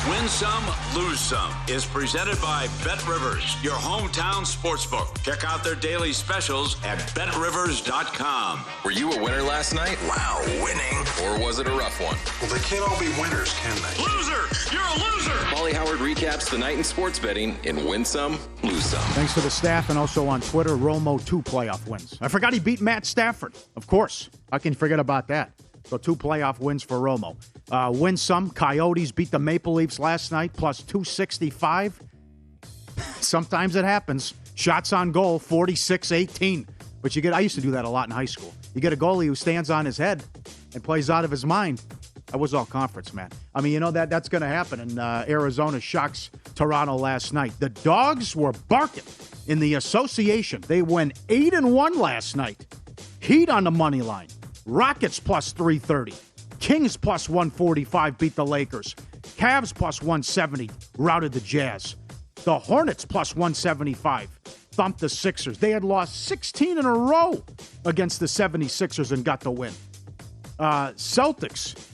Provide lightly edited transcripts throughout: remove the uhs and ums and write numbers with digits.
Win Some, Lose Some is presented by Bet Rivers, your hometown sportsbook. Check out their daily specials at betrivers.com. Were you a winner last night? Wow, winning. Or was it a rough one? Well, they can't all be winners, can they? Loser! You're a loser! Molly Howard recaps the night in sports betting in Win Some, Lose Some. Thanks to the staff and also on Twitter, Romo 2 playoff wins. I forgot he beat Matt Stafford. Of course. How can you forget about that? So 2 playoff wins for Romo. Win some. Coyotes beat the Maple Leafs last night, plus 265. Sometimes it happens. Shots on goal, 46-18. But I used to do that a lot in high school. You get a goalie who stands on his head and plays out of his mind. That was all conference, man. I mean, that's going to happen. And Arizona shocks Toronto last night. The Dogs were barking in the association. They went 8-1 last night. Heat on the money line. Rockets plus 330. Kings plus 145 beat the Lakers. Cavs plus 170 routed the Jazz. The Hornets plus 175 thumped the Sixers. They had lost 16 in a row against the 76ers and got the win. Celtics.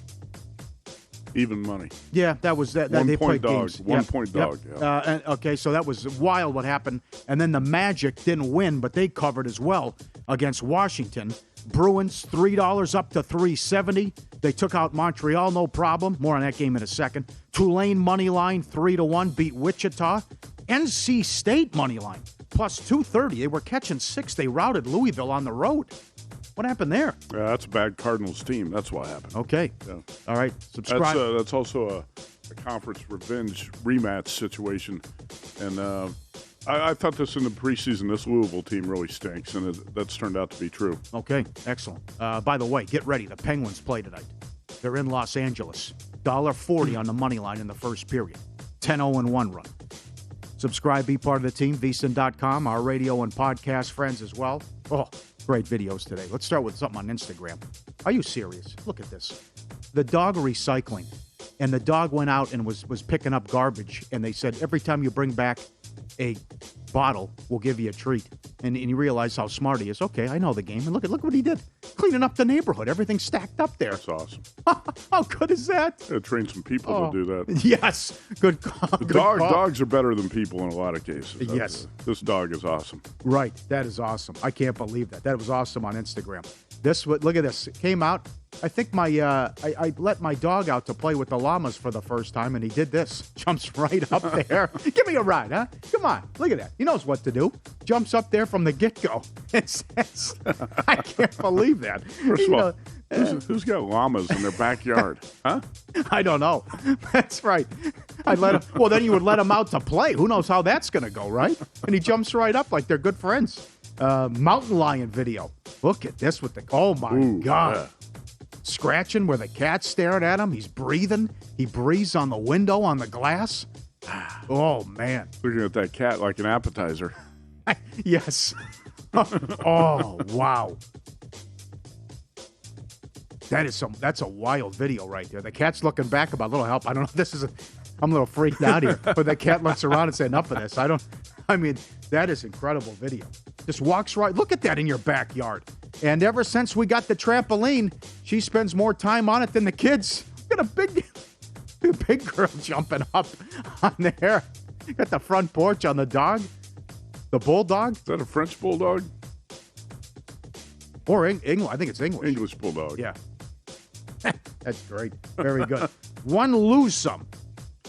Even money. Yeah, that was that. 1 they point played dog. games. 1 point dog. Yep. Yeah. Okay, so that was wild what happened. And then the Magic didn't win, but they covered as well against Washington. Bruins, $3 up to $3.70. They took out Montreal, no problem. More on that game in a second. Tulane money line, 3-1, beat Wichita. NC State money line, plus 230. They were catching 6. They routed Louisville on the road. What happened there? That's a bad Cardinals team. That's what happened. Okay. Yeah. All right. Subscribe. That's also a conference revenge rematch situation. And I thought this in the preseason, this Louisville team really stinks, and that's turned out to be true. Okay, excellent. By the way, get ready. The Penguins play tonight. They're in Los Angeles. $1.40 on the money line in the first period. 10-0-1 run. Subscribe, be part of the team, VSiN.com, our radio and podcast friends as well. Oh, great videos today. Let's start with something on Instagram. Are you serious? Look at this. The dog recycling. And the dog went out and was picking up garbage, and they said, every time you bring back a bottle, we'll give you a treat. And you realize how smart he is. Okay, I know the game. And look what he did. Cleaning up the neighborhood. Everything's stacked up there. That's awesome. How good is that? Yeah, train some people to do that. Yes. Good call. Good call. Dogs are better than people in a lot of cases. Yes. This dog is awesome. Right. That is awesome. I can't believe that. That was awesome on Instagram. Look at this. It came out. I think I let my dog out to play with the llamas for the first time, and he did this. Jumps right up there. Give me a ride, huh? Come on. Look at that. He knows what to do. Jumps up there from the get-go. It says, I can't believe that. First of all, who's got llamas in their backyard? Huh? I don't know. That's right. I'd let him. Well, then you would let him out to play. Who knows how that's going to go, right? And he jumps right up like they're good friends. Mountain lion video. Look at this with the. Oh my God. Yeah. Scratching where the cat's staring at him. He's breathing. He breathes on the window on the glass. Oh man. Looking at that cat like an appetizer. Yes. Oh wow. That's a wild video right there. The cat's looking back about a little help. I don't know. I'm a little freaked out here. But the cat looks around and says, enough of this. That is incredible video. Just walks right. Look at that in your backyard. And ever since we got the trampoline, she spends more time on it than the kids. Look at a big girl jumping up on there. Got the front porch on the dog. The bulldog. Is that a French bulldog? Or English. I think it's English. English bulldog. Yeah. That's great. Very good. One lose some.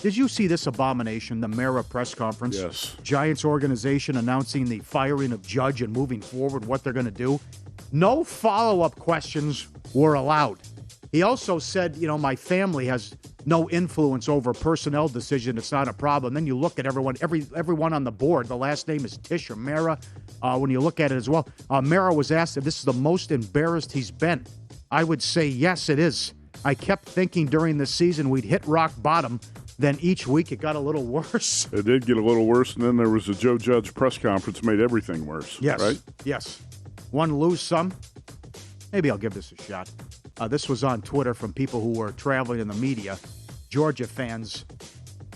Did you see this abomination, the Mara press conference? Yes. Giants organization announcing the firing of Judge and moving forward what they're going to do. No follow-up questions were allowed. He also said, my family has no influence over personnel decision. It's not a problem. Then you look at everyone on the board. The last name is Tish or Mara. When you look at it as well, Mara was asked if this is the most embarrassed he's been. I would say, yes, it is. I kept thinking during the season we'd hit rock bottom. Then each week it got a little worse. It did get a little worse, and then there was a Joe Judge press conference made everything worse. Yes. Right? Yes. One lose some. Maybe I'll give this a shot. This was on Twitter from people who were traveling in the media. Georgia fans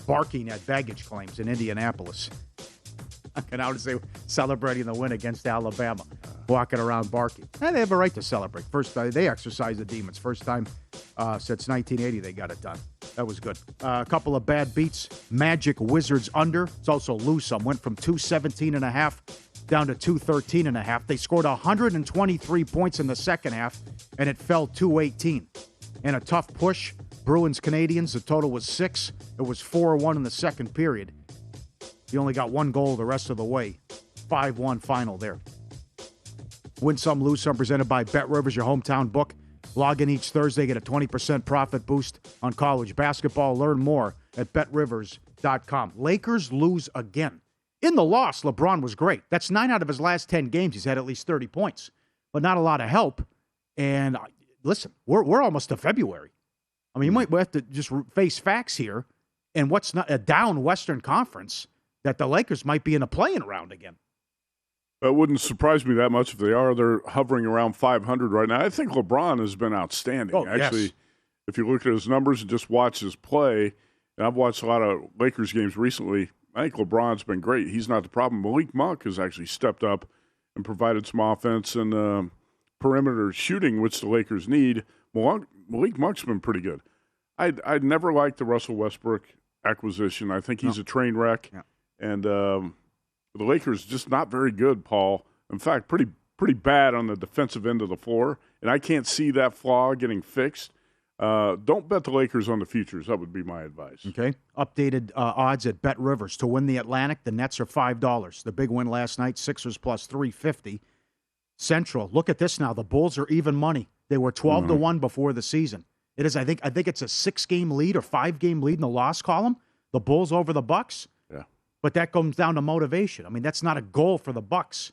barking at baggage claims in Indianapolis. And I would say celebrating the win against Alabama. Walking around barking. And they have a right to celebrate. First, they exercise the demons. First time since 1980 they got it done. That was good. A couple of bad beats. Magic Wizards under. It's also lose some. Went from 217.5 down to 213.5. They scored 123 points in the second half, and it fell 218. And a tough push. Bruins Canadians. The total was 6. It was 4-1 in the second period. He only got one goal the rest of the way. 5-1 final there. Win some, lose some. Presented by Bet Rivers, your hometown book. Log in each Thursday, get a 20% profit boost on college basketball. Learn more at betrivers.com. Lakers lose again. In the loss, LeBron was great. That's 9 out of his last 10 games. He's had at least 30 points, but not a lot of help. And listen, we're almost to February. I mean, you might have to just face facts here. And what's not a down Western Conference that the Lakers might be in a play-in round again. It wouldn't surprise me that much if they are. They're hovering around 500 right now. I think LeBron has been outstanding. Oh, actually, yes. If you look at his numbers and just watch his play, and I've watched a lot of Lakers games recently, I think LeBron's been great. He's not the problem. Malik Monk has actually stepped up and provided some offense and perimeter shooting, which the Lakers need. Malik Monk's been pretty good. I'd never liked the Russell Westbrook acquisition. I think he's a train wreck. Yeah. And the Lakers just not very good, Paul. In fact, pretty bad on the defensive end of the floor, and I can't see that flaw getting fixed. Don't bet the Lakers on the futures. That would be my advice. Okay. Updated odds at Bet Rivers. To win the Atlantic, the Nets are $5. The big win last night, Sixers plus 350. Central, look at this now. The Bulls are even money. They were 12-1 before the season. It is, I think it's a 6-game lead or 5-game lead in the loss column. The Bulls over the Bucks. Yeah. But that comes down to motivation. I mean, that's not a goal for the Bucks.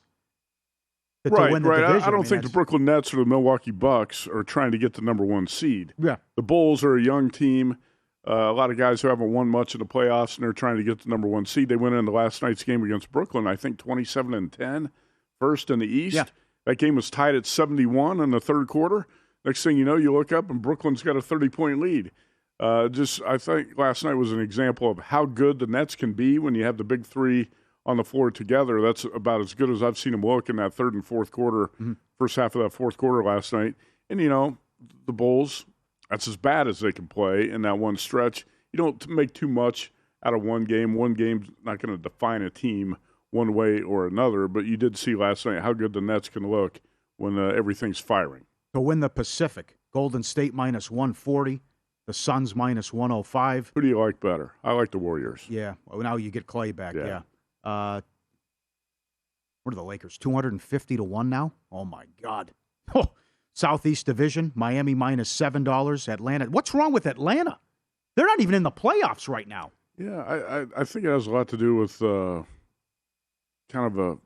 To Right. win the division. I don't think the Brooklyn Nets or the Milwaukee Bucks are trying to get the number 1 seed. Yeah. The Bulls are a young team. A lot of guys who haven't won much in the playoffs, and they're trying to get the number 1 seed. They went into last night's game against Brooklyn, I think 27-10, first in the East. Yeah. That game was tied at 71 in the third quarter. Next thing you know, you look up and Brooklyn's got a 30-point lead. I think last night was an example of how good the Nets can be when you have the big three on the floor together. That's about as good as I've seen them look in that third and fourth quarter, first half of that fourth quarter last night. And, the Bulls, that's as bad as they can play in that one stretch. You don't make too much out of one game. One game's not going to define a team one way or another, but you did see last night how good the Nets can look when everything's firing. To win the Pacific, Golden State minus 140, the Suns minus 105. Who do you like better? I like the Warriors. Yeah. Well, now you get Clay back. Yeah. What are the Lakers? 250-1 now? Oh, my God. Oh, Southeast Division, Miami minus $7. Atlanta. What's wrong with Atlanta? They're not even in the playoffs right now. Yeah, I think it has a lot to do with kind of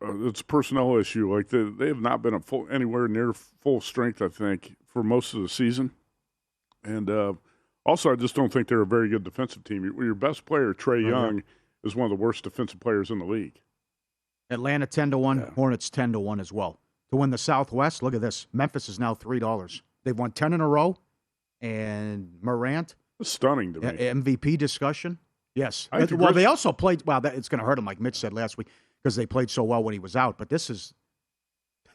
it's a personnel issue. Like they have not been anywhere near full strength, I think, for most of the season. And also, I just don't think they're a very good defensive team. Your best player, Trae Young, is one of the worst defensive players in the league. Atlanta 10-1, Hornets 10-1 as well. To win the Southwest, look at this. Memphis is now $3. They've won 10 in a row. And Morant. It's stunning to me. MVP discussion. Yes. They also played. Well, it's going to hurt them, like Mitch said last week, because they played so well when he was out. But this is.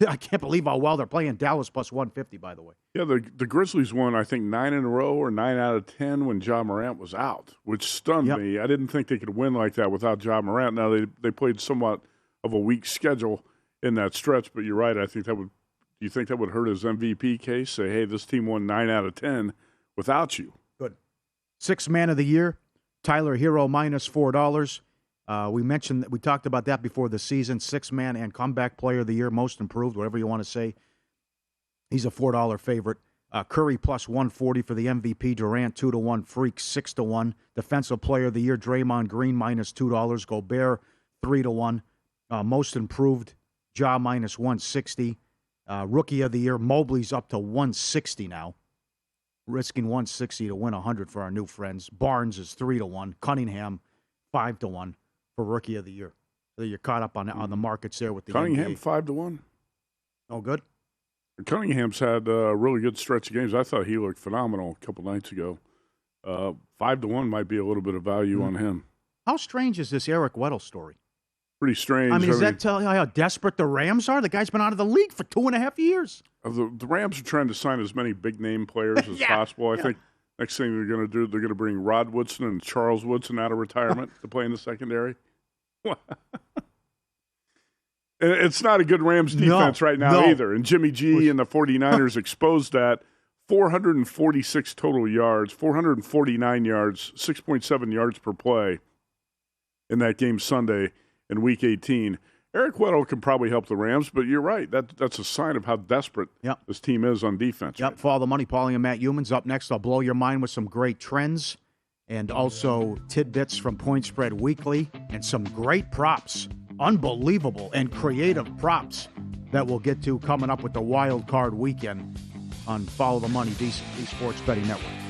I can't believe how well they're playing. Dallas plus 150, by the way. Yeah, the Grizzlies won, I think, 9 in a row or 9 out of 10 when Ja Morant was out, which stunned me. I didn't think they could win like that without Ja Morant. Now, they played somewhat of a weak schedule in that stretch, but you're right. I think that would. Do you think that would hurt his MVP case? Say, hey, this team won 9 out of 10 without you. Good. Sixth man of the year, Tyler Hero minus $4. We talked about that before the season. 6-man and comeback player of the year, most improved, whatever you want to say. He's a $4 favorite. Curry plus 140 for the MVP. Durant 2-1. Freak 6-1. Defensive player of the year, Draymond Green minus $2. Gobert 3-1. Most improved, Ja minus 160. Rookie of the year, Mobley's up to 160 now. Risking 160 to win 100 for our new friends. Barnes is 3-1. Cunningham 5-1 for Rookie of the Year. So you're caught up on the markets there with the Cunningham NBA. 5-1. Oh, good. Cunningham's had a really good stretch of games. I thought he looked phenomenal a couple nights ago. 5-1 might be a little bit of value on him. How strange is this Eric Weddle story? Pretty strange. I mean, does that tell you how desperate the Rams are? The guy's been out of the league for 2.5 years. The Rams are trying to sign as many big-name players as possible. I think Next thing they're going to do, they're going to bring Rod Woodson and Charles Woodson out of retirement to play in the secondary. It's not a good Rams defense right now either. And Jimmy G and the 49ers exposed that. 446 total yards, 449 yards, 6.7 yards per play in that game Sunday in Week 18. Eric Weddle can probably help the Rams, but you're right. That's a sign of how desperate this team is on defense. Yep, Follow the Money. Paulie and Matt Humans up next. I'll blow your mind with some great trends and also tidbits from Point Spread Weekly and some great props, unbelievable and creative props that we'll get to coming up with the Wild Card Weekend on Follow the Money, the Sports Betting Network.